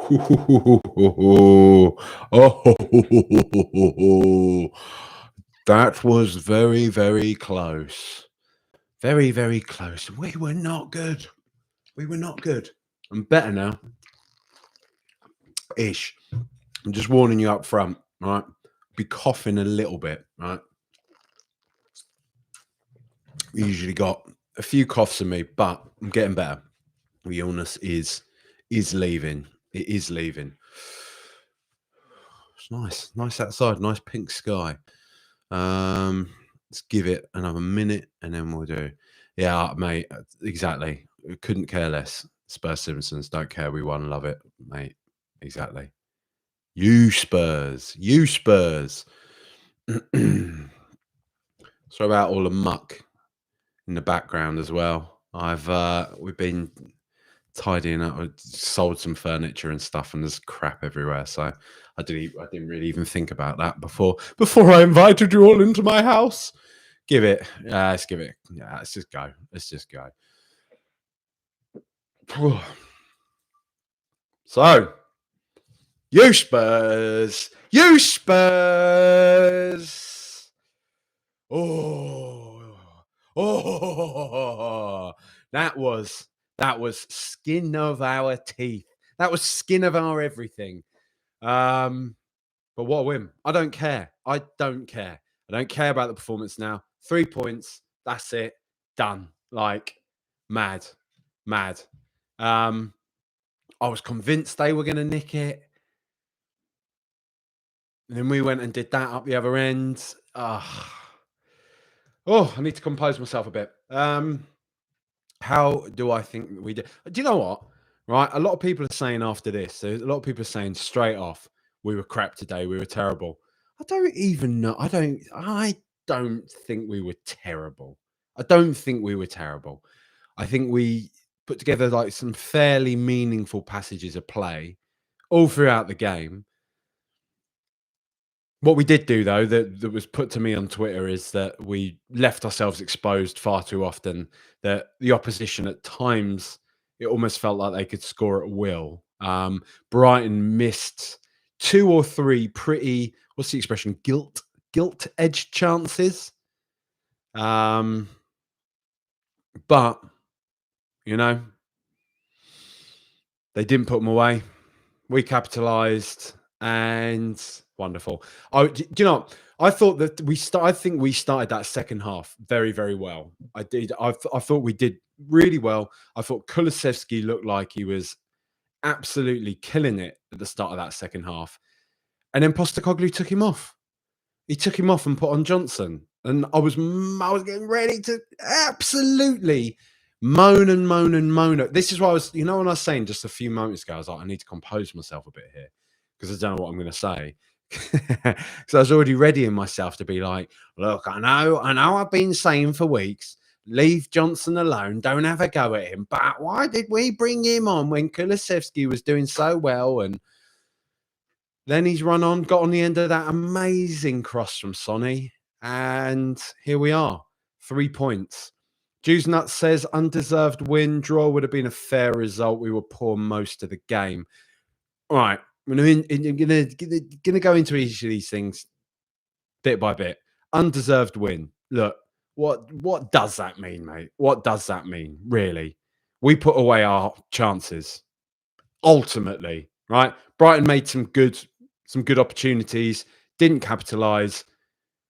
Oh, that was very, very close. Very, very close. We were not good. We were not good. I'm better now. Ish. I'm just warning you up front, right? Be coughing a little bit, right? Usually got a few coughs in me, but I'm getting better. The illness is leaving. It is leaving. It's nice outside, nice pink sky. Let's give it another minute and then we'll do. Yeah, mate, exactly. Couldn't care less. Spurs Simpsons, don't care. We won, love it, mate. Exactly. You Spurs, you Spurs. Sorry about all the muck in the background as well. We've been tidying up, sold some furniture and stuff, and there's crap everywhere. So I didn't really even think about that before I invited you all into my house. Let's give it. Yeah, let's just go. Let's just go. So, you Spurs. Oh, that was skin of our teeth. That was skin of our everything. But what a win. I don't care. I don't care about the performance now. 3 points. That's it. Done. Like, mad. I was convinced they were going to nick it. And then we went and did that up the other end. Oh, I need to compose myself a bit. How do I think we did? Do you know what? Right, a lot of people are saying after this. A lot of people are saying straight off, we were crap today. We were terrible. I don't even know. I don't think we were terrible. I don't think we were terrible. I think we put together like some fairly meaningful passages of play all throughout the game. What we did do, though, that was put to me on Twitter is that we left ourselves exposed far too often, that the opposition at times, it almost felt like they could score at will. Brighton missed 2 or 3 pretty, what's the expression, gilt-edged chances. But, you know, they didn't put them away. We capitalised and wonderful. Do you know what? I thought that I think we started that second half very, very well. I did. I thought we did really well. I thought Kulusevski looked like he was absolutely killing it at the start of that second half. And then Postecoglou took him off. He took him off and put on Johnson. And I was getting ready to absolutely moan. This is why I was, when I was saying just a few moments ago, I was like, I need to compose myself a bit here because I don't know what I'm going to say. So I was already readying myself to be like, look, I know I've been saying for weeks, leave Johnson alone, don't have a go at him. But why did we bring him on when Kulusevski was doing so well? And then he's got on the end of that amazing cross from Sonny. And here we are, 3 points. Juice Nut says undeserved win. Draw would have been a fair result. We were poor most of the game. All right. I'm going to go into each of these things bit by bit. Undeserved win. Look, what does that mean, mate? What does that mean, really? We put away our chances, ultimately, right? Brighton made some good opportunities, didn't capitalise.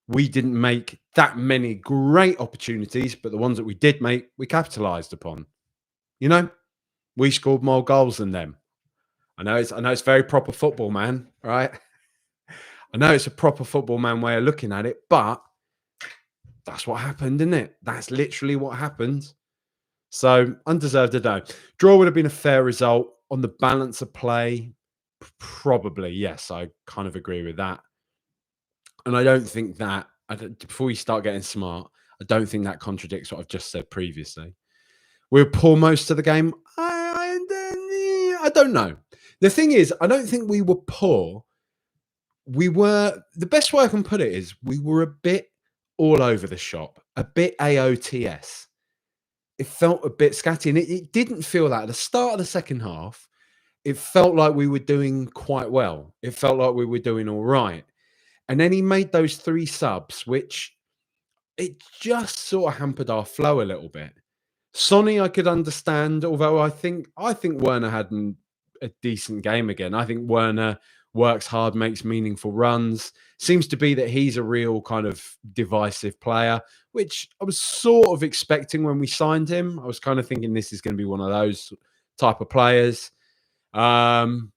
We didn't make that many great opportunities, but the ones that we did make, we capitalised upon. We scored more goals than them. I know it's very proper football, man, right? I know it's a proper football man way of looking at it, but that's what happened, isn't it? That's literally what happened. So undeserved a no. Draw would have been a fair result on the balance of play. Probably, yes, I kind of agree with that. And I don't think that, before we start getting smart, I don't think that contradicts what I've just said previously. We were poor most of the game. I don't know. The thing is, I don't think we were poor. We were, the best way I can put it is, we were a bit all over the shop, a bit AOTS. It felt a bit scatty, and it didn't feel that. At the start of the second half, it felt like we were doing quite well. It felt like we were doing all right. And then he made those 3 subs, which it just sort of hampered our flow a little bit. Sonny, I could understand, although I think Werner had a decent game again. I think Werner works hard, makes meaningful runs. Seems to be that he's a real kind of divisive player, which I was sort of expecting when we signed him. I was kind of thinking this is going to be one of those type of players. Um,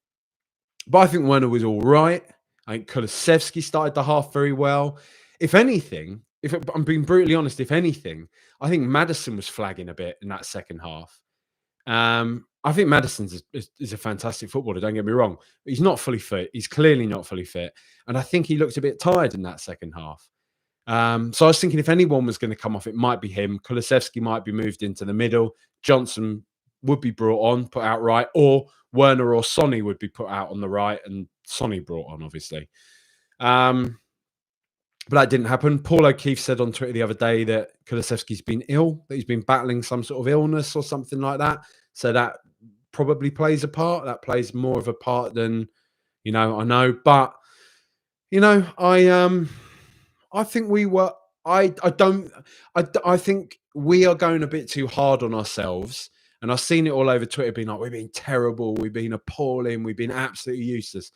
but I think Werner was all right. I think Kulusevski started the half very well. If anything, if I'm being brutally honest, if anything, I think Maddison was flagging a bit in that second half. I think Maddison's a fantastic footballer, don't get me wrong. But he's not fully fit. He's clearly not fully fit. And I think he looked a bit tired in that second half. So I was thinking if anyone was going to come off, it might be him. Kulusevski might be moved into the middle. Johnson would be brought on, put out right, or Werner or Sonny would be put out on the right and Sonny brought on, obviously. But that didn't happen. Paul O'Keefe said on Twitter the other day that Kulusevski's been ill, that he's been battling some sort of illness or something like that. So that probably plays a part. That plays more of a part than, I know. But, I think we were, I think we are going a bit too hard on ourselves. And I've seen it all over Twitter being like, we've been terrible, we've been appalling, we've been absolutely useless.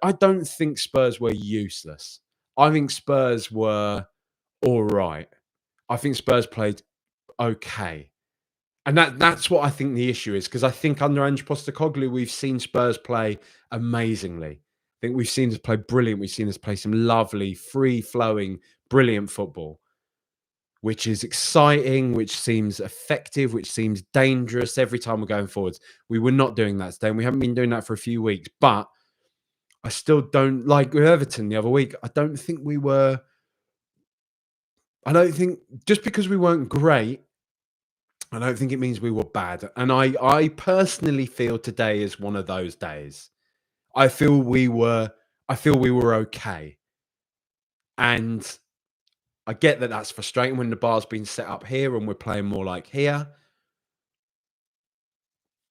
I don't think Spurs were useless. I think Spurs were all right. I think Spurs played okay. And that's what I think the issue is, because I think under Ange Postecoglou, we've seen Spurs play amazingly. I think we've seen us play brilliant. We've seen us play some lovely, free-flowing, brilliant football, which is exciting, which seems effective, which seems dangerous every time we're going forwards. We were not doing that today, and we haven't been doing that for a few weeks. But I still don't, like with Everton the other week, I don't think just because we weren't great, I don't think it means we were bad. And I personally feel today is one of those days. I feel we were okay. And I get that that's frustrating when the bar's been set up here and we're playing more like here.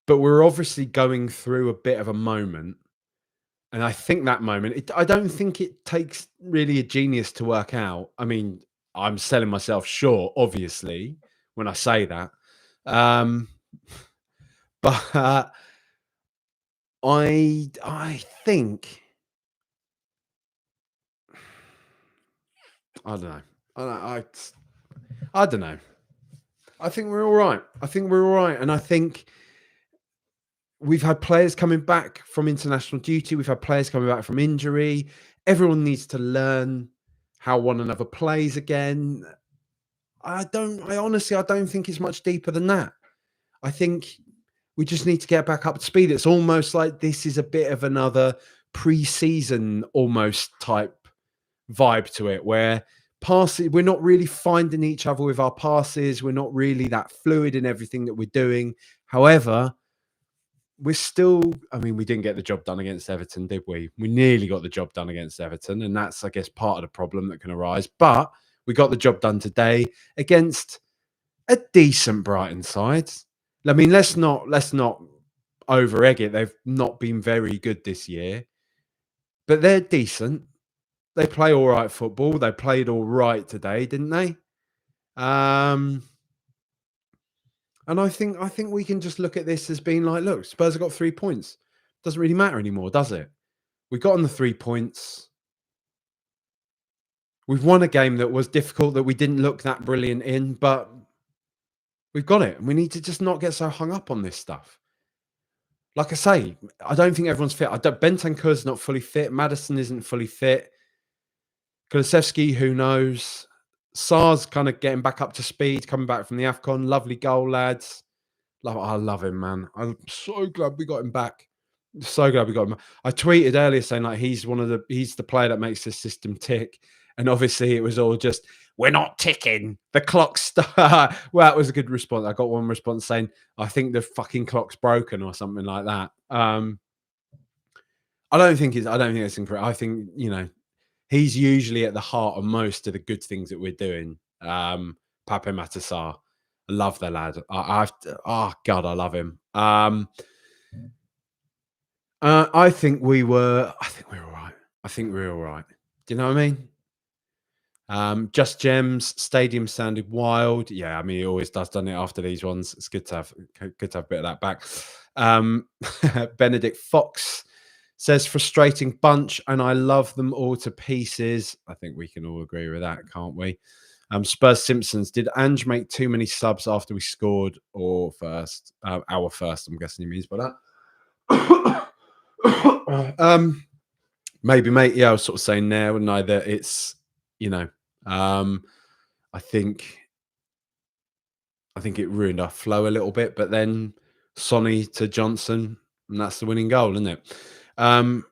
But we're obviously going through a bit of a moment. And I think that moment, I don't think it takes really a genius to work out. I mean, I'm selling myself short, obviously, when I say that. But I think I don't know. I don't know. I think we're all right. And I think we've had players coming back from international duty. We've had players coming back from injury. Everyone needs to learn how one another plays again. I honestly don't think it's much deeper than that. I think we just need to get back up to speed. It's almost like this is a bit of another pre-season almost type vibe to it, where passes, we're not really finding each other with our passes. We're not really that fluid in everything that we're doing. However, we're still, we didn't get the job done against Everton, did we? We nearly got the job done against Everton, and that's, I guess, part of the problem that can arise. But we got the job done today against a decent Brighton side. I mean, let's not over egg it. They've not been very good this year, but they're decent. They play all right football. They played all right today, didn't they? And I think we can just look at this as being like, look, Spurs have got 3 points. Doesn't really matter anymore, does it? We got on the 3 points. We've won a game that was difficult, that we didn't look that brilliant in, but we've got it. And we need to just not get so hung up on this stuff. Like I say, I don't think everyone's fit. Bentancur's not fully fit. Maddison isn't fully fit. Kulusevski, who knows? Sarr's kind of getting back up to speed, coming back from the AFCON. Lovely goal, lads. I love him, man. I'm so glad we got him back. So glad we got him. I tweeted earlier saying like he's the player that makes the system tick. And obviously it was all just, we're not ticking. The clock's well, it was a good response. I got one response saying, I think the fucking clock's broken or something like that. I don't think it's incorrect. I think, he's usually at the heart of most of the good things that we're doing. Pape Matar. I love the lad. Oh God, I love him. I think we were. I think we were all right. I think we were all right. Do you know what I mean? Just Gems Stadium sounded wild. Yeah, I mean, it always does, doesn't it? After these ones, it's good to have a bit of that back. Um, Benedict Fox says frustrating bunch, and I love them all to pieces. I think we can all agree with that, can't we? Spurs Simpsons. Did Ange make too many subs after we scored, or first? Our first. I'm guessing he means by that. Maybe, mate. Yeah, I was sort of saying there, wouldn't I? That it's, you know, um, I think I think it ruined our flow a little bit, but then Sonny to Johnson, and that's the winning goal, isn't it? Um,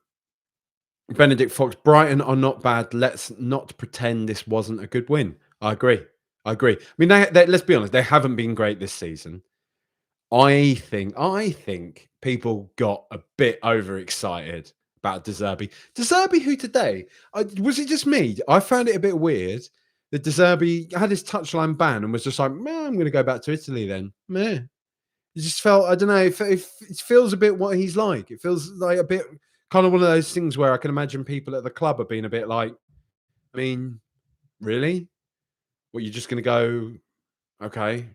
Benedict Fox, Brighton are not bad. Let's not pretend this wasn't a good win. I agree. I agree. I mean, let's be honest, they haven't been great this season. I think people got a bit overexcited about De Zerbi. De Zerbi, who today was it just me? I found it a bit weird that De Zerbi had his touchline ban and was just like, "Man, I'm going to go back to Italy then." Meh. It just felt, I don't know, it feels a bit what he's like. It feels like a bit kind of one of those things where I can imagine people at the club are being a bit like, I mean, really? What, you're just going to go, okay,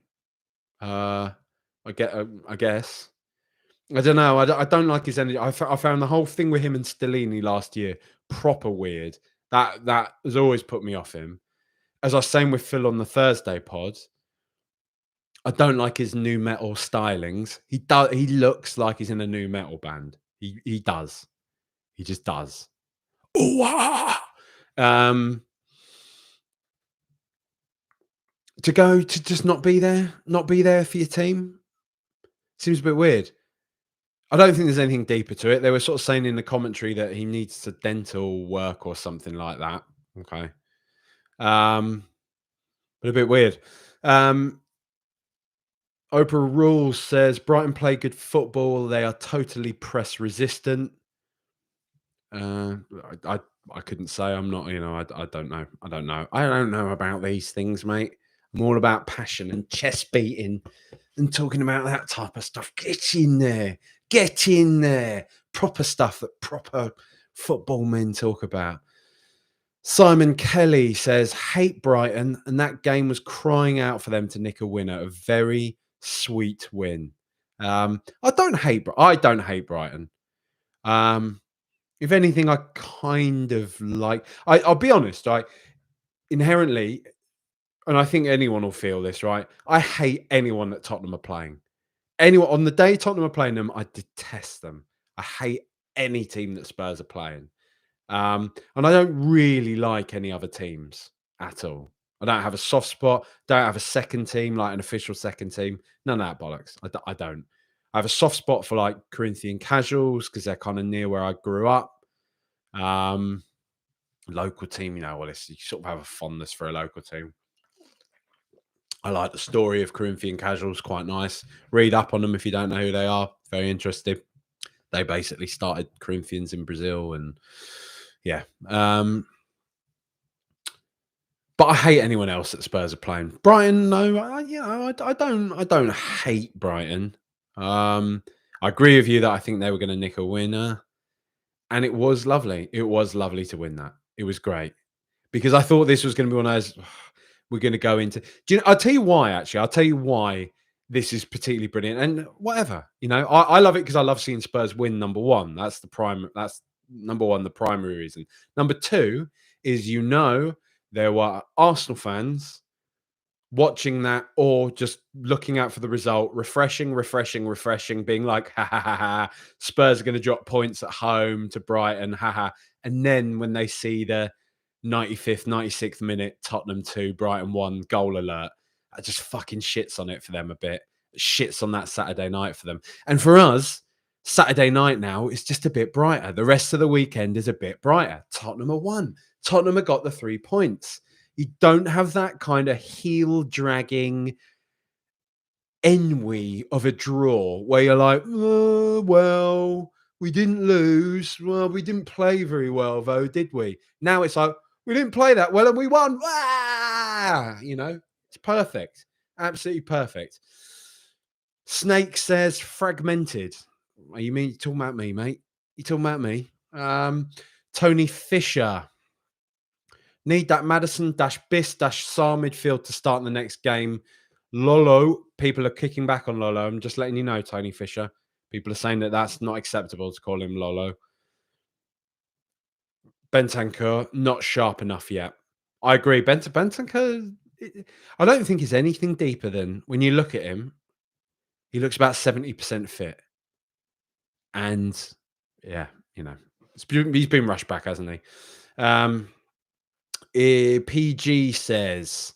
uh, I guess. I don't know. I don't like his energy. I found the whole thing with him and Stellini last year proper weird. That has always put me off him. As I was saying with Phil on the Thursday pod, I don't like his new metal stylings. He looks like he's in a new metal band. He does. He just does. Ooh, ah! Um, to go to just not be there for your team seems a bit weird. I don't think there's anything deeper to it. They were sort of saying in the commentary that he needs to dental work or something like that. Okay. Um, but a bit weird. Um, Oprah Rules says Brighton play good football. They are totally press resistant. Uh, I, I I couldn't say. I'm not. I don't know. I don't know. I don't know about these things, mate. I'm all about passion and chest beating and talking about that type of stuff. Get in there. Get in there. Proper stuff that proper football men talk about. Simon Kelly says, hate Brighton, and that game was crying out for them to nick a winner. A very sweet win. I don't hate Brighton. If anything, I kind of like. I'll be honest. I inherently, and I think anyone will feel this, right? I hate anyone that Tottenham are playing. Anyone on the day Tottenham are playing them, I detest them. I hate any team that Spurs are playing. And I don't really like any other teams at all. I don't have a soft spot. Don't have a second team, like an official second team. None of that bollocks. I don't. I have a soft spot for like Corinthian casuals because they're kind of near where I grew up. Um, Local team, well, you sort of have a fondness for a local team. I like the story of Corinthian casuals, quite nice. Read up on them if you don't know who they are. Very interesting. They basically started Corinthians in Brazil, and yeah. But I hate anyone else that Spurs are playing. Brighton, no, I don't hate Brighton. I agree with you that I think they were going to nick a winner, and it was lovely. It was lovely to win that. It was great because I thought this was going to be one of those. We're going to go into. Do you know? I'll tell you why. Actually, I'll tell you why this is particularly brilliant. And whatever, I love it because I love seeing Spurs win. Number one, that's the prime. That's number one, the primary reason. Number two is there were Arsenal fans watching that or just looking out for the result, refreshing, being like, ha ha ha ha, Spurs are going to drop points at home to Brighton, ha ha. And then when they see the 95th, 96th minute, Tottenham 2, Brighton 1 goal alert, I just fucking shits on it for them a bit. Shits on that Saturday night for them. And for us, Saturday night now is just a bit brighter. The rest of the weekend is a bit brighter. Tottenham are 1. Tottenham have got the 3 points. You don't have that kind of heel dragging ennui of a draw where you're like, oh, well, we didn't lose. Well, we didn't play very well, though, did we? Now it's like, we didn't play that well and we won. Ah! It's perfect. Absolutely perfect. Snake says fragmented. You talking about me, mate? You talking about me? Tony Fisher. Need that Madison dash Biss dash Sar midfield to start in the next game. Lolo, people are kicking back on Lolo. I'm just letting you know, Tony Fisher. People are saying that that's not acceptable to call him Lolo. Bentancur, not sharp enough yet. I agree. Bentancur, I don't think he's anything deeper than when you look at him, he looks about 70% fit. And yeah, you know, he's been rushed back, hasn't he? PG says,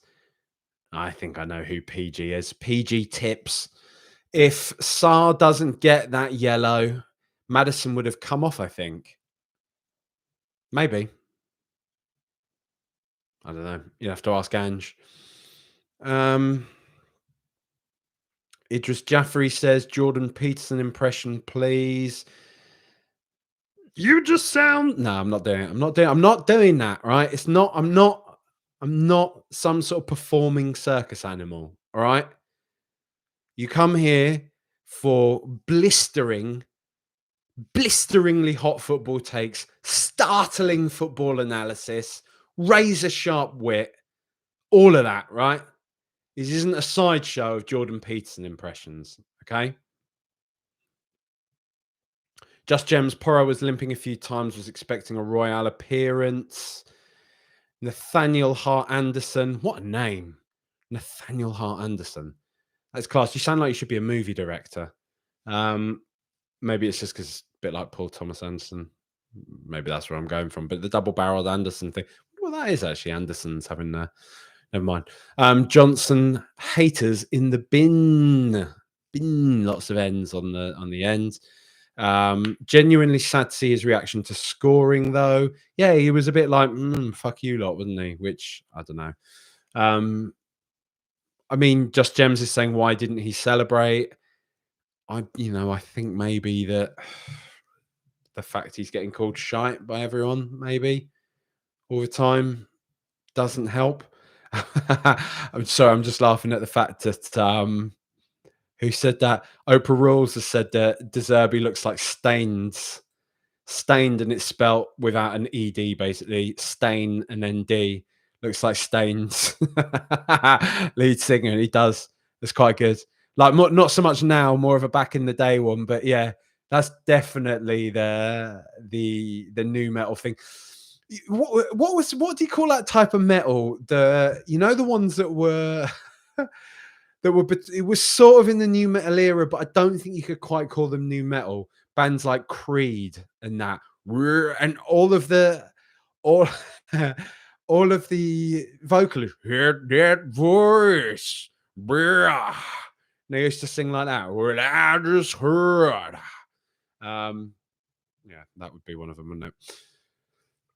I think I know who PG is. PG tips. If Saar doesn't get that yellow, Madison would have come off, I think. Maybe. I don't know. You have to ask Ange. Idris Jaffrey says, Jordan Peterson impression, please. You just sound. No, I'm not doing it. I'm not doing that, right? It's not, I'm not some sort of performing circus animal. All right. You come here for blisteringly hot football takes, startling football analysis, razor sharp wit, all of that, right? This isn't a sideshow of Jordan Peterson impressions, okay? Just Gems, Porro was limping a few times, was expecting a Royale appearance. Nathaniel Hart Anderson, what a name. Nathaniel Hart Anderson. That's class. You sound like you should be a movie director. Maybe it's just because it's a bit like Paul Thomas Anderson. Maybe that's where I'm going from. But the double-barreled Anderson thing, well, that is actually Anderson's having never mind. Johnson haters in the bin. Lots of ends on the end. Genuinely sad to see his reaction to scoring, though. Yeah, he was a bit like, fuck you lot, wasn't he? Which, I don't know. I mean, Just Gems is saying, why didn't he celebrate? I think maybe that the fact he's getting called shite by everyone, maybe all the time, doesn't help. I'm sorry, I'm just laughing at the fact that who said that? Oprah Rules has said that De Zerbi looks like stained, and it's spelt without an ed, basically. Stain and then D looks like Stains. Lead singer, and he does. It's quite good. Like not so much now, more of a back in the day one, but yeah, that's definitely the new metal thing. What do you call that type of metal? The ones that were it was sort of in the new metal era, but I don't think you could quite call them new metal. Bands like Creed and that, and all of the all all of the vocalists, hear that voice, bruh. They used to sing like that. Well, I just heard. Yeah, that would be one of them, wouldn't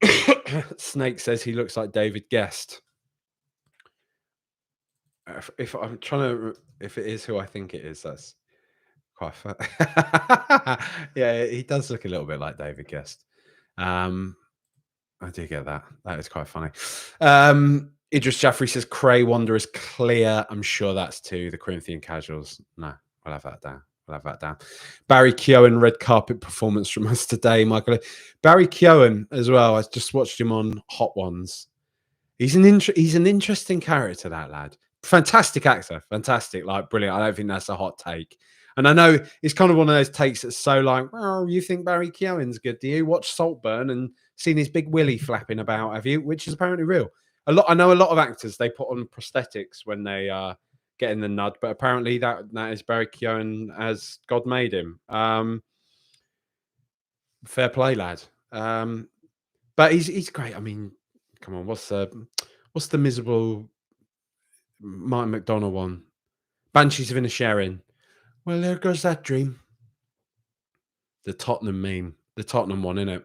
it? Snake says he looks like David Guest. If I'm trying to, if it is who I think it is, that's quite fun. Yeah, he does look a little bit like David Guest. I do get that. That is quite funny. Idris Jaffrey says Cray Wonder is clear. I'm sure that's to the Corinthian casuals. No, we'll have that down. Barry Keoghan, red carpet performance from us today, Michael. Barry Keoghan as well. I just watched him on Hot Ones. He's an interesting character, that lad. Fantastic actor, fantastic, like brilliant. I don't think that's a hot take. And I know it's kind of one of those takes that's so like, oh, you think Barry Keoghan's good? Do you watch Saltburn and seen his big willy flapping about? Have you? Which is apparently real. I know a lot of actors, they put on prosthetics when they get in the nud, but apparently that is Barry Keoghan as God made him. Fair play, lad. But he's great. I mean, come on, what's the miserable Martin McDonagh one? Banshees of Inisherin. Well, there goes that dream. The Tottenham meme. The Tottenham one, innit?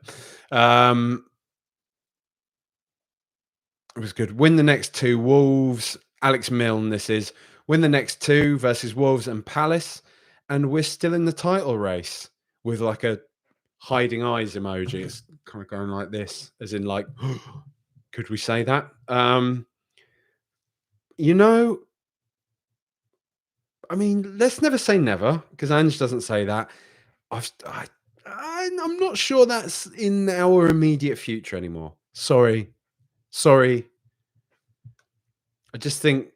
It was good. Win the next two. Wolves. Alex Milne, this is. Win the next two versus Wolves and Palace. And we're still in the title race with like a hiding eyes emoji. It's kind of going like this, as in like, could we say that? I mean, let's never say never, because Ange doesn't say that. I'm not sure that's in our immediate future anymore. Sorry. Sorry. I just think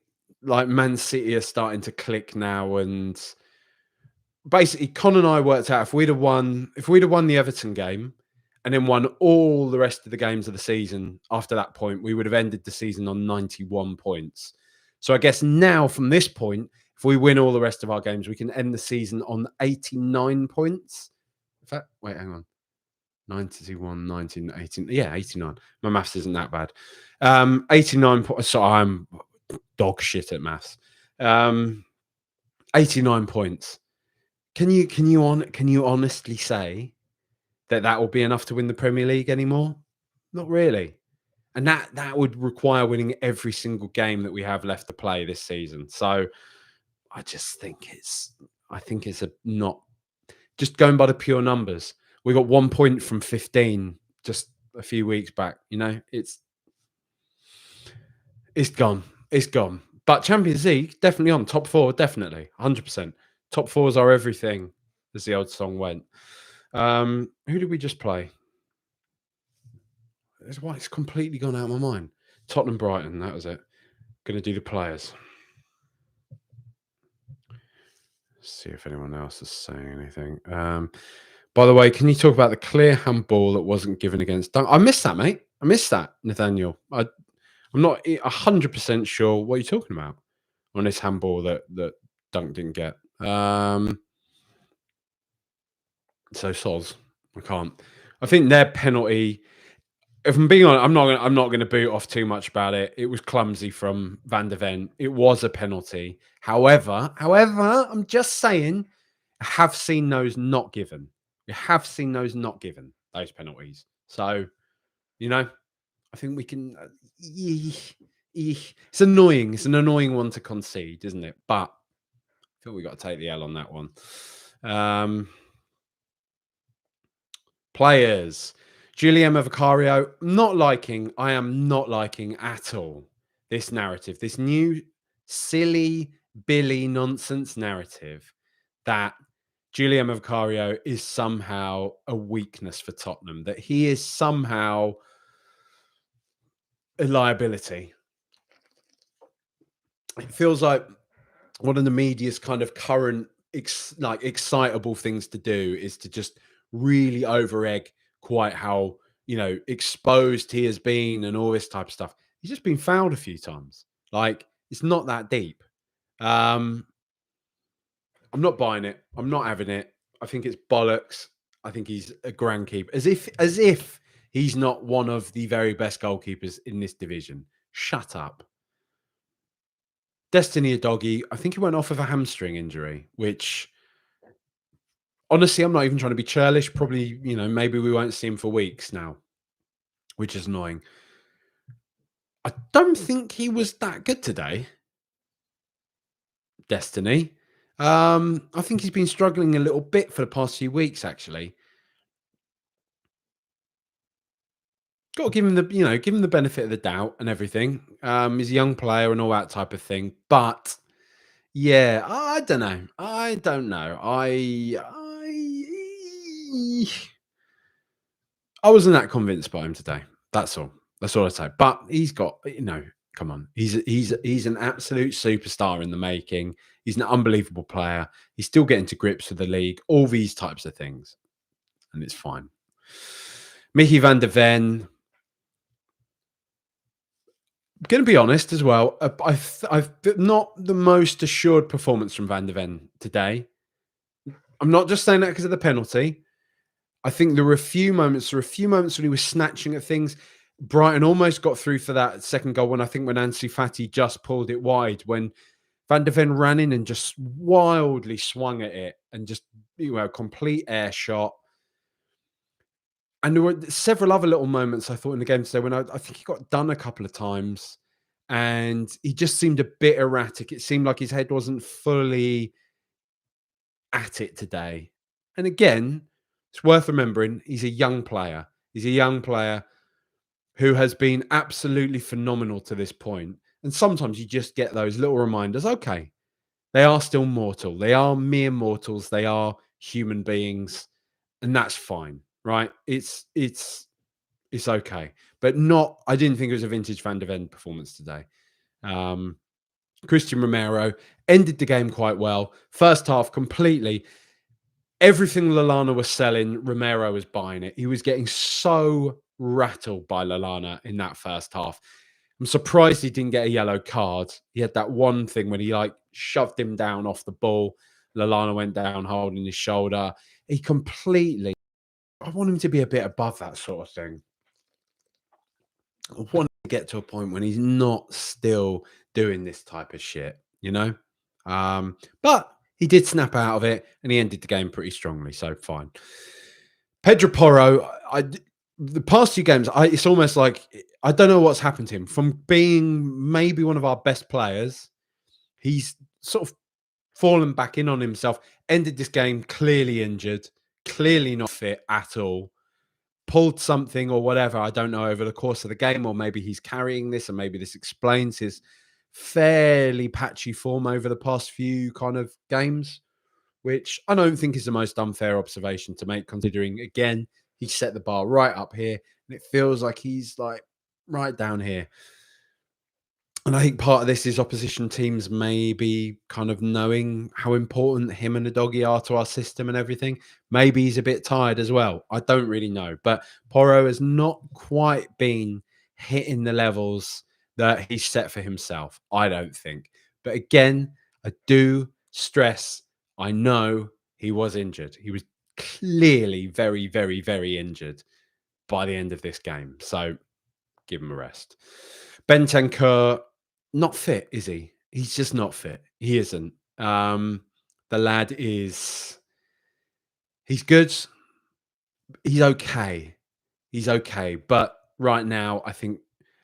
like Man City are starting to click now, and basically Con and I worked out if we'd have won the Everton game and then won all the rest of the games of the season after that point, we would have ended the season on 91 points. So I guess now from this point, if we win all the rest of our games, we can end the season on 89 points. In fact, wait, hang on. 91, 19, 18. Yeah, 89. My maths isn't that bad. 89 points. So I'm dog shit at maths. 89 points. Can you honestly say that will be enough to win the Premier League anymore? Not really. And that would require winning every single game that we have left to play this season. So I just think it's a not just going by the pure numbers. We got 1 point from 15 just a few weeks back. It's gone. It's gone. But Champions League, definitely on. Top four, definitely. 100%. Top fours are everything, as the old song went. Who did we just play? It's completely gone out of my mind. Tottenham Brighton, that was it. Gonna do the players. See if anyone else is saying anything. By the way, can you talk about the clear handball that wasn't given against Dunk? I missed that, mate. I missed that, Nathaniel. I'm not 100% sure what you're talking about on this handball that Dunk didn't get. So soz. I can't. I think their penalty. If I'm being honest, I'm not going to boot off too much about it. It was clumsy from Van der Ven. It was a penalty. However, I'm just saying, I have seen those not given. You have seen those not given, those penalties. So, I think we can. It's annoying. It's an annoying one to concede, isn't it? But I feel we got to take the L on that one. Players. Guilherme Vicario, I am not liking at all this narrative, this new silly Billy nonsense narrative that Guilherme Vicario is somehow a weakness for Tottenham, that he is somehow a liability. It feels like one of the media's kind of current excitable things to do is to just really over-egg quite how exposed he has been and all this type of stuff. He's just been fouled a few times. Like, it's not that deep. I'm not buying it. I'm not having it. I think it's bollocks. I think he's a grand keeper. As if he's not one of the very best goalkeepers in this division. Shut up. Destiny Udogie, I think he went off of a hamstring injury, which honestly, I'm not even trying to be churlish. Probably, maybe we won't see him for weeks now, which is annoying. I don't think he was that good today. Destiny. I think he's been struggling a little bit for the past few weeks, actually. Got to give him the benefit of the doubt and everything. He's a young player and all that type of thing. But yeah, I don't know. I wasn't that convinced by him today. That's all. That's all I say. But he's got, come on. He's an absolute superstar in the making. He's an unbelievable player. He's still getting to grips with the league. All these types of things, and it's fine. Mickey van der Ven. I'm going to be honest as well. I've not the most assured performance from Van der Ven today. I'm not just saying that because of the penalty. I think there were a few moments when he was snatching at things. Brighton almost got through for that second goal when Ansu Fati just pulled it wide, when Van der Ven ran in and just wildly swung at it and just, complete air shot. And there were several other little moments I thought in the game today when I think he got done a couple of times and he just seemed a bit erratic. It seemed like his head wasn't fully at it today. And again, it's worth remembering he's a young player. He's a young player who has been absolutely phenomenal to this point. And sometimes you just get those little reminders. Okay, they are still mortal. They are mere mortals. They are human beings. and that's fine, right? It's okay, but not. I didn't think it was a vintage Van de Ven performance today. Um, Christian Romero ended the game quite well. First half, completely everything Lallana was selling, Romero was buying it. He was getting so rattled by Lallana in that first half. I'm surprised he didn't get a yellow card. He had that one thing when he like shoved him down off the ball. Lallana went down holding his shoulder. He completely. I want him to be a bit above that sort of thing. I want to get to a point when he's not still doing this type of shit, you know? But he did snap out of it and he ended the game pretty strongly, so fine. Pedro Porro, the past few games, it's almost like I don't know what's happened to him. From being maybe one of our best players, he's sort of fallen back in on himself, ended this game clearly injured, clearly not fit at all. Pulled something or whatever, I don't know, over the course of the game, or maybe he's carrying this, and maybe this explains his fairly patchy form over the past few kind of games, which I don't think is the most unfair observation to make, considering, again, he set the bar right up here, and it feels like he's like right down here. And I think part of this is opposition teams maybe kind of knowing how important him and the doggy are to our system and everything. Maybe he's a bit tired as well. I don't really know. But Porro has not quite been hitting the levels that he's set for himself, I don't think. But again, I do stress, I know he was injured. He was clearly very, very, very injured by the end of this game. So give him a rest. Bentancur, not fit, is he? He's just not fit. He isn't. The lad is. He's good. He's okay. He's okay. But right now, I think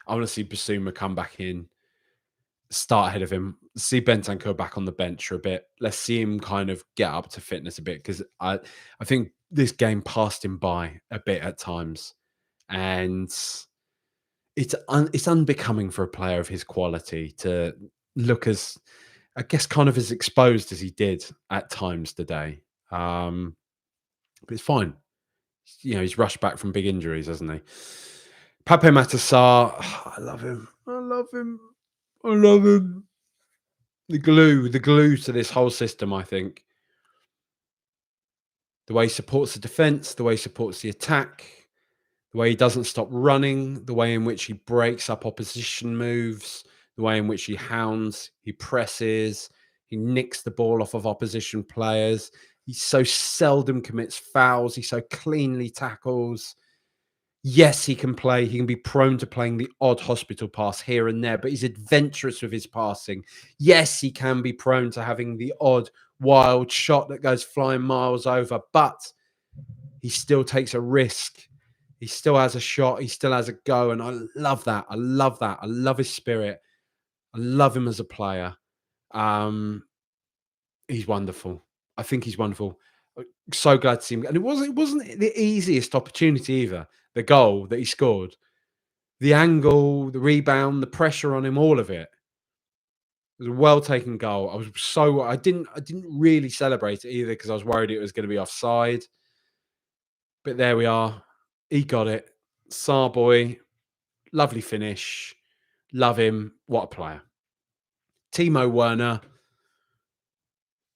I want to see Basuma come back in, start ahead of him, see Bentancur back on the bench for a bit. Let's see him kind of get up to fitness a bit, because I think this game passed him by a bit at times, and it's unbecoming for a player of his quality to look as, I guess, kind of as exposed as he did at times today. But it's fine. You know, he's rushed back from big injuries, hasn't he? Pape Matar, I love him. I love him. I love him. The glue to this whole system, I think. The way he supports the defense, the way he supports the attack, the way he doesn't stop running, the way in which he breaks up opposition moves, the way in which he hounds, he presses, he nicks the ball off of opposition players. He so seldom commits fouls. He so cleanly tackles. Yes, he can play. He can be prone to playing the odd hospital pass here and there, but he's adventurous with his passing. Yes, he can be prone to having the odd wild shot that goes flying miles over, but he still takes a risk. He still has a shot. He still has a go. And I love that. I love that. I love his spirit. I love him as a player. He's wonderful. I think he's wonderful. So glad to see him. And it wasn't the easiest opportunity either. The goal that he scored, the angle, the rebound, the pressure on him, all of it. It was a well taken goal. I didn't really celebrate it either, because I was worried it was going to be offside. But there we are. He got it. Sar boy, lovely finish. Love him. What a player. Timo Werner,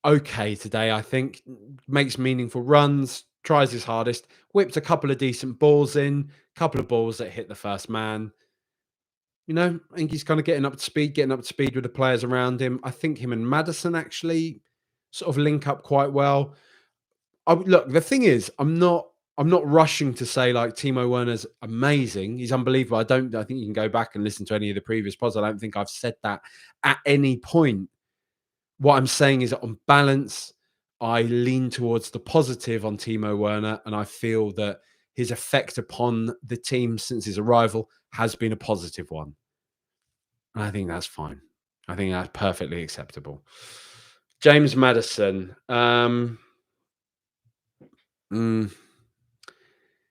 okay today, I think. Makes meaningful runs, tries his hardest, whipped a couple of decent balls in, couple of balls that hit the first man. You know, I think he's kind of getting up to speed with the players around him. I think him and Maddison actually sort of link up quite well. Look, the thing is, I'm not rushing to say like Timo Werner's amazing. He's unbelievable. I think you can go back and listen to any of the previous pods. I don't think I've said that at any point. What I'm saying is that on balance, I lean towards the positive on Timo Werner, and I feel that his effect upon the team since his arrival has been a positive one. And I think that's fine. I think that's perfectly acceptable. James Maddison.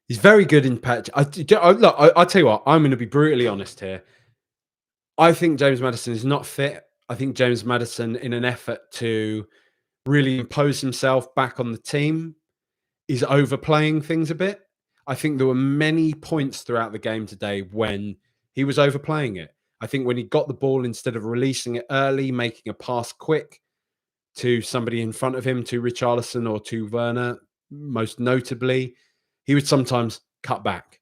He's very good in patch. Look, I'll tell you what, I'm going to be brutally honest here. I think James Maddison is not fit. I think James Maddison, in an effort to really impose himself back on the team, is overplaying things a bit. I think there were many points throughout the game today when he was overplaying it. I think when he got the ball, instead of releasing it early, making a pass quick to somebody in front of him, to Richarlison or to Werner, most notably, he would sometimes cut back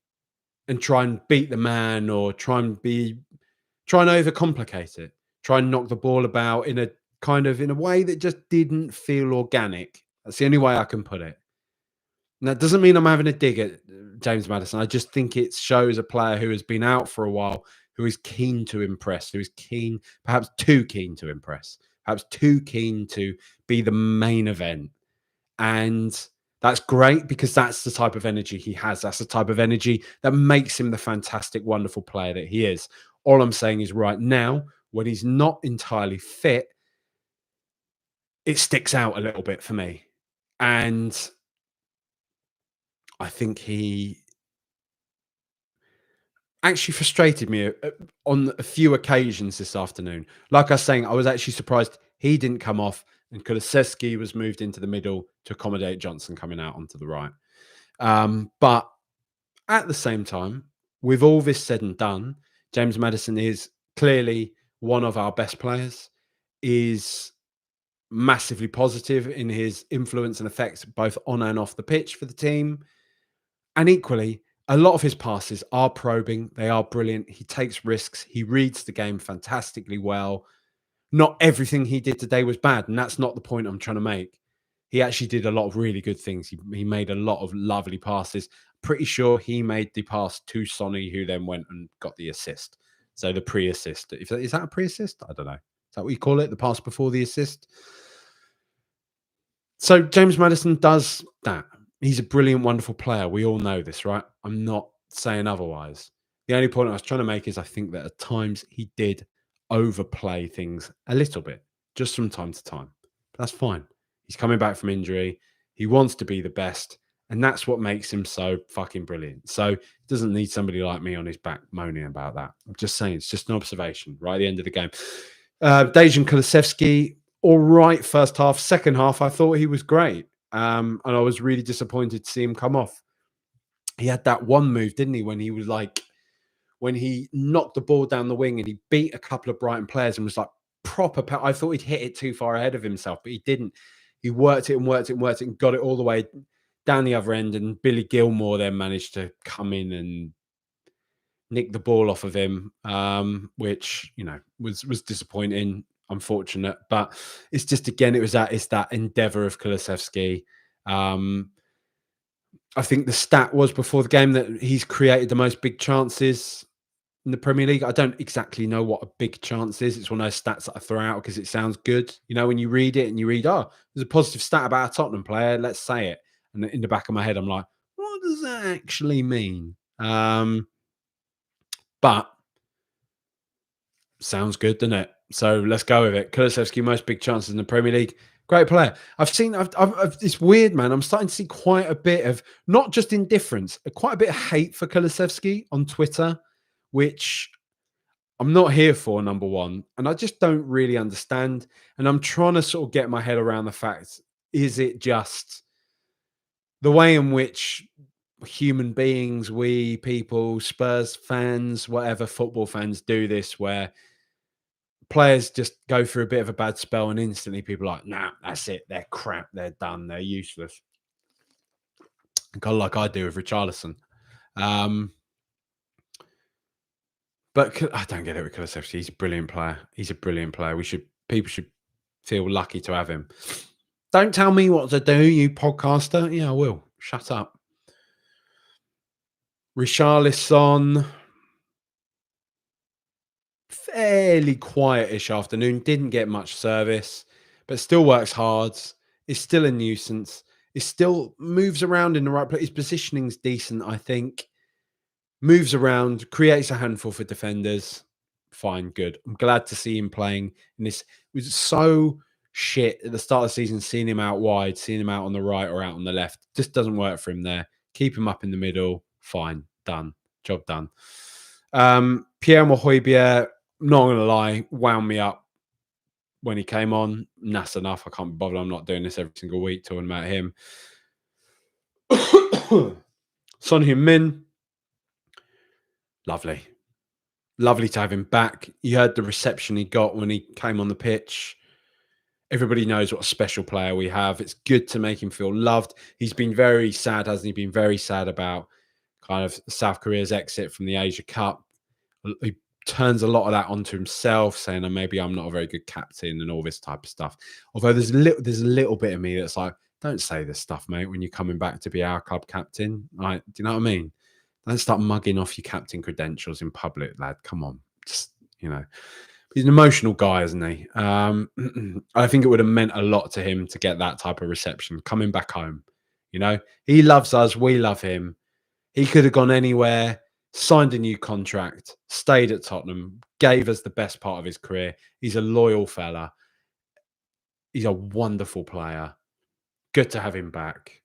and try and beat the man, or try and overcomplicate it, try and knock the ball about in a way that just didn't feel organic. That's the only way I can put it. And that doesn't mean I'm having a dig at James Maddison. I just think it shows a player who has been out for a while, who is keen to impress, who is keen, perhaps too keen to impress, perhaps too keen to be the main event. And that's great, because that's the type of energy he has. That's the type of energy that makes him the fantastic, wonderful player that he is. All I'm saying is, right now, when he's not entirely fit, it sticks out a little bit for me. And I think he actually frustrated me on a few occasions this afternoon. Like I was saying, I was actually surprised he didn't come off and Kulusevski was moved into the middle to accommodate Johnson coming out onto the right. But at the same time, with all this said and done, James Maddison is clearly one of our best players, is massively positive in his influence and effects both on and off the pitch for the team. And equally, a lot of his passes are probing. They are brilliant. He takes risks. He reads the game fantastically well. Not everything he did today was bad, and that's not the point I'm trying to make. He actually did a lot of really good things. He made a lot of lovely passes. Pretty sure he made the pass to Sonny, who then went and got the assist. So the pre-assist. Is that a pre-assist? I don't know. Is that what you call it? The pass before the assist? So James Maddison does that. He's a brilliant, wonderful player. We all know this, right? I'm not saying otherwise. The only point I was trying to make is I think that at times he did overplay things a little bit, just from time to time. But that's fine. He's coming back from injury. He wants to be the best. And that's what makes him so fucking brilliant. So he doesn't need somebody like me on his back moaning about that. I'm just saying, it's just an observation right at the end of the game. Dejan Kulusevski, all right, first half. Second half, I thought he was great. And I was really disappointed to see him come off. He had that one move, didn't he, when he was like, when he knocked the ball down the wing and he beat a couple of Brighton players and was like proper. I thought he'd hit it too far ahead of himself, but he didn't. He worked it and worked it and worked it and got it all the way down the other end. And Billy Gilmore then managed to come in and nick the ball off of him, which, you know, was disappointing, unfortunate. But it's just, again, it's that endeavour of Kulusevski. I think the stat was before the game that he's created the most big chances in the Premier League. I don't exactly know what a big chance is. It's one of those stats that I throw out because it sounds good. You know, when you read it and you read, oh, there's a positive stat about a Tottenham player, let's say it. And in the back of my head, I'm like, what does that actually mean? But sounds good, doesn't it? So let's go with it. Kulusevski, most big chances in the Premier League. Great player. It's weird, man. I'm starting to see quite a bit of, not just indifference, quite a bit of hate for Kulusevski on Twitter, which I'm not here for, number one. And I just don't really understand. And I'm trying to sort of get my head around the fact, is it just the way in which human beings, we people, Spurs fans, whatever, football fans do this, where players just go through a bit of a bad spell and instantly people are like, nah, that's it. They're crap. They're done. They're useless. Kind of like I do with Richarlison. But I don't get it with Kulusevski. He's a brilliant player. He's a brilliant player. People should feel lucky to have him. Don't tell me what to do, you podcaster. Yeah, I will. Shut up. Richarlison, fairly quietish afternoon. Didn't get much service, but still works hard. Is still a nuisance. It still moves around in the right place. His positioning's decent, I think. Moves around, creates a handful for defenders. Fine, good. I'm glad to see him playing in this. It was so shit at the start of the season, seeing him out wide, seeing him out on the right or out on the left. Just doesn't work for him there. Keep him up in the middle. Fine, done. Job done. Pierre-Emile Højbjerg, not going to lie, wound me up when he came on. That's enough. I can't be bothered. I'm not doing this every single week talking about him. Son Heung-Min, lovely. Lovely to have him back. You heard the reception he got when he came on the pitch. Everybody knows what a special player we have. It's good to make him feel loved. He's been very sad, hasn't he? Been very sad about kind of South Korea's exit from the Asia Cup. He turns a lot of that onto himself, saying, "Oh, maybe I'm not a very good captain," and all this type of stuff. Although there's a little bit of me that's like, "Don't say this stuff, mate. When you're coming back to be our club captain, like, do you know what I mean? Don't start mugging off your captain credentials in public, lad. Come on, just you know." He's an emotional guy, isn't he? I think it would have meant a lot to him to get that type of reception coming back home. You know, he loves us, we love him. He could have gone anywhere, signed a new contract, stayed at Tottenham, gave us the best part of his career. He's a loyal fella. He's a wonderful player. Good to have him back.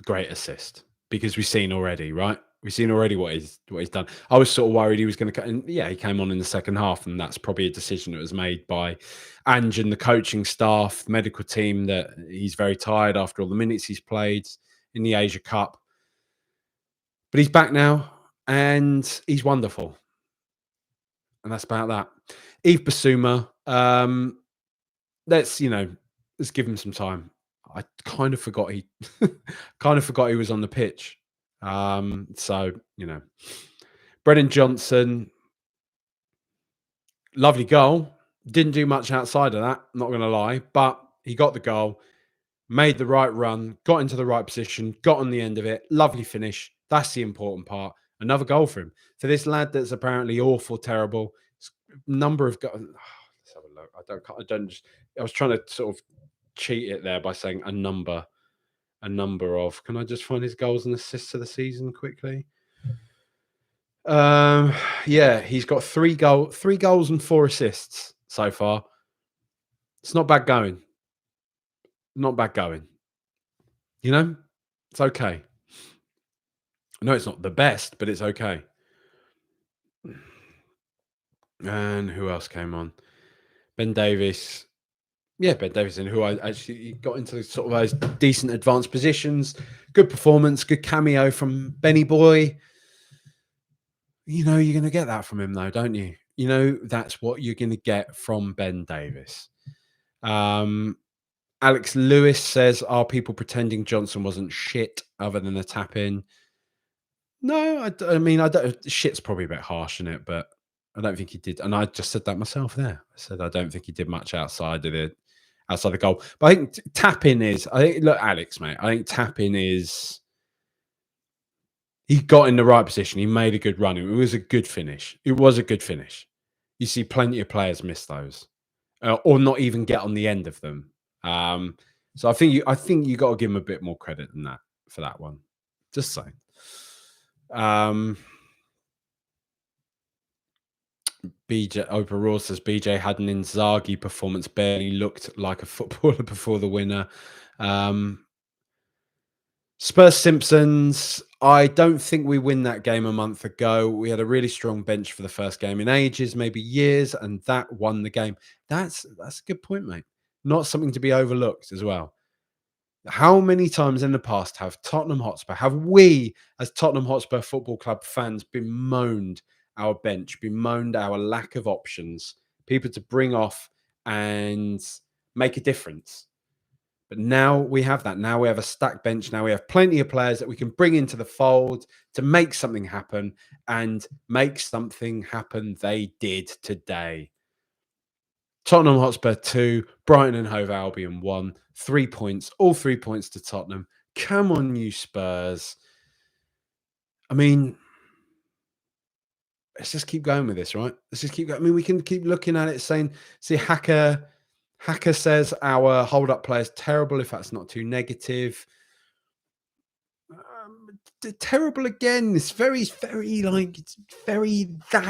Great assist because we've seen already, right? We've seen already what he's done. I was sort of worried he was going to, and yeah, he came on in the second half, and that's probably a decision that was made by Ange and the coaching staff, medical team, that he's very tired after all the minutes he's played in the Asia Cup. But he's back now, and he's wonderful, and that's about that. Yves Bissouma, let's give him some time. I kind of forgot he kind of forgot he was on the pitch. So Brennan Johnson, lovely goal. Didn't do much outside of that, not gonna lie, but he got the goal, made the right run, got into the right position, got on the end of it. Lovely finish. That's the important part. Another goal for him. For this lad that's apparently awful, terrible. Number of goals. Let's have a look. I was trying to sort of cheat it there by saying a number of. Can I just find his goals and assists of the season quickly? Yeah, he's got three goals and 4 assists so far. It's not bad going. Not bad going. You know, it's okay. No, it's not the best, but it's okay. And who else came on? Ben Davies. Yeah, Ben Davies, who I actually got into sort of those decent advanced positions. Good performance, good cameo from Benny Boy. You know, you're going to get that from him, though, don't you? You know, that's what you're going to get from Ben Davies. Alex Lewis says, "Are people pretending Johnson wasn't shit other than a tap in?" No, I mean, I don't. Shit's probably a bit harsh in it, but I don't think he did. And I just said that myself there. I said I don't think he did much outside the goal. But I think tapping is. I think look, Alex, mate. I think tapping is. He got in the right position. He made a good run. It was a good finish. It was a good finish. You see plenty of players miss those, or not even get on the end of them. So I think you got to give him a bit more credit than that for that one. Just saying. BJ overall says BJ had an Inzaghi performance, barely looked like a footballer before the winner. Spurs Simpsons. I don't think we win that game a month ago. We had a really strong bench for the first game in ages, maybe years, and that won the game. That's a good point, mate. Not something to be overlooked as well. How many times in the past have we as Tottenham Hotspur Football Club fans bemoaned our bench, bemoaned our lack of options, people to bring off and make a difference? But now we have that. Now we have a stacked bench. Now we have plenty of players that we can bring into the fold to make something happen, and make something happen they did today. Tottenham Hotspur 2, Brighton and Hove Albion 1. 3 points, all 3 points to Tottenham. Come on, you Spurs. I mean, let's just keep going with this, right? Let's just keep going. I mean, we can keep looking at it saying, see, Hacker says our hold-up play is terrible, if that's not too negative. Terrible again. It's very that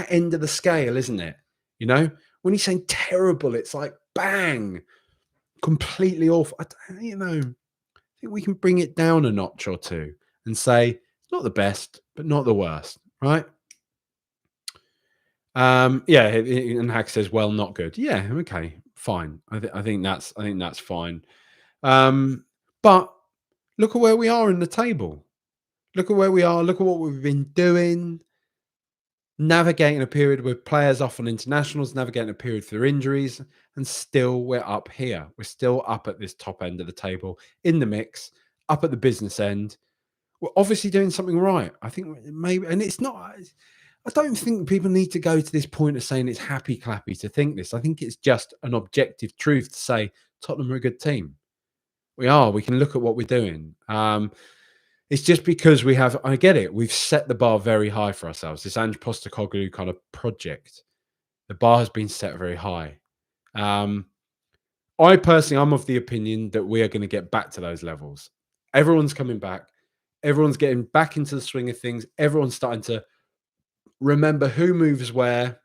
end of the scale, isn't it? You know, when he's saying terrible, it's like bang, completely awful. I think we can bring it down a notch or two and say it's not the best, but not the worst, right? Yeah, and Hack says, "Well, not good." Yeah, okay, fine. I think that's fine. But look at where we are in the table. Look at where we are. Look at what we've been doing. Navigating a period with players off on internationals, navigating a period through injuries, and still we're up here. We're still up at this top end of the table, in the mix, up at the business end. We're obviously doing something right. I think maybe, and it's not. I don't think people need to go to this point of saying it's happy clappy to think this. I think it's just an objective truth to say Tottenham are a good team. We are. We can look at what we're doing. It's just because we have, I get it, we've set the bar very high for ourselves. This Ange Postecoglou kind of project, the bar has been set very high. I personally, I'm of the opinion that we are going to get back to those levels. Everyone's coming back. Everyone's getting back into the swing of things. Everyone's starting to remember who moves where,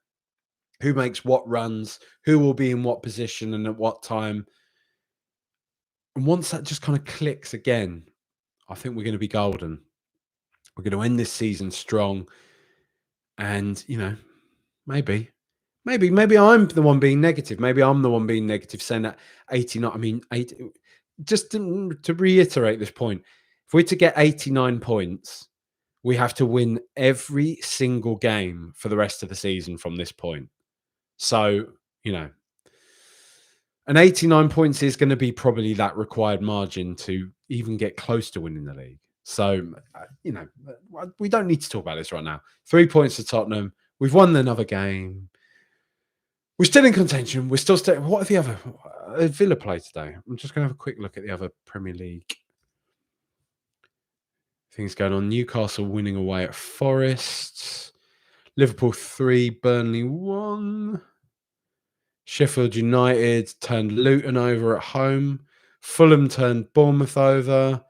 who makes what runs, who will be in what position and at what time. And once that just kind of clicks again, I think we're going to be golden. We're going to end this season strong. And, maybe I'm the one being negative. Maybe I'm the one being negative, saying that 89. I mean, 80, just to reiterate this point, if we're to get 89 points, we have to win every single game for the rest of the season from this point. So, and 89 points is going to be probably that required margin to even get close to winning the league. So, we don't need to talk about this right now. 3 points to Tottenham. We've won another game. We're still in contention. We're still staying. What are the other? Villa play today. I'm just going to have a quick look at the other Premier League things going on. Newcastle winning away at Forest. Liverpool 3, Burnley 1. Sheffield United turned Luton over at home. Fulham turned Bournemouth over.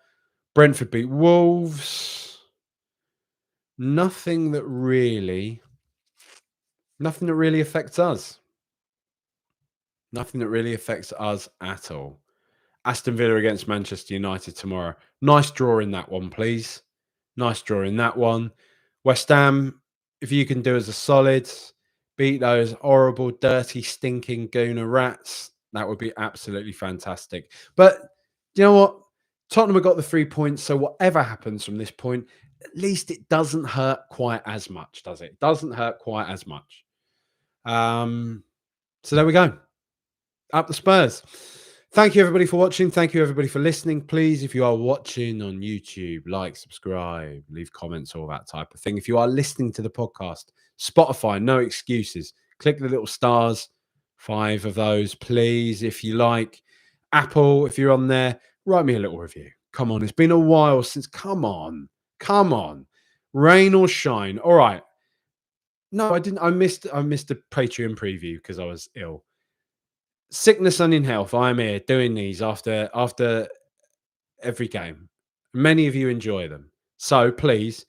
Brentford beat Wolves. Nothing that really affects us. Nothing that really affects us at all. Aston Villa against Manchester United tomorrow. Nice draw in that one, please. Nice draw in that one. West Ham, if you can do us a solid, beat those horrible, dirty, stinking Gooner rats, that would be absolutely fantastic. But you know what? Tottenham have got the 3 points, so whatever happens from this point, at least it doesn't hurt quite as much, does it? It doesn't hurt quite as much. So there we go. Up the Spurs. Thank you, everybody, for watching. Thank you, everybody, for listening. Please, if you are watching on YouTube, like, subscribe, leave comments, all that type of thing. If you are listening to the podcast, Spotify, no excuses. Click the little stars, 5 of those, please, if you like. Apple, if you're on there, write me a little review. Come on, it's been a while since. Come on. Rain or shine. All right. No, I didn't. I missed a Patreon preview because I was ill. Sickness and in health, I'm here doing these after every game. Many of you enjoy them. So please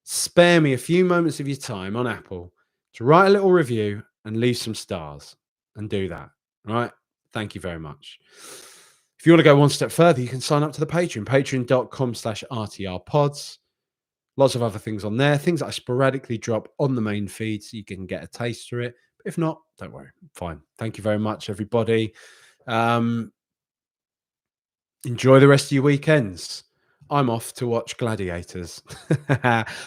spare me a few moments of your time on Apple to write a little review and leave some stars and do that. All right. Thank you very much. If you want to go one step further, you can sign up to the Patreon, patreon.com/RTRpods. Lots of other things on there, things that I sporadically drop on the main feed so you can get a taste for it. But if not, don't worry. Fine. Thank you very much, everybody. Enjoy the rest of your weekends. I'm off to watch Gladiators.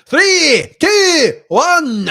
3, 2, 1.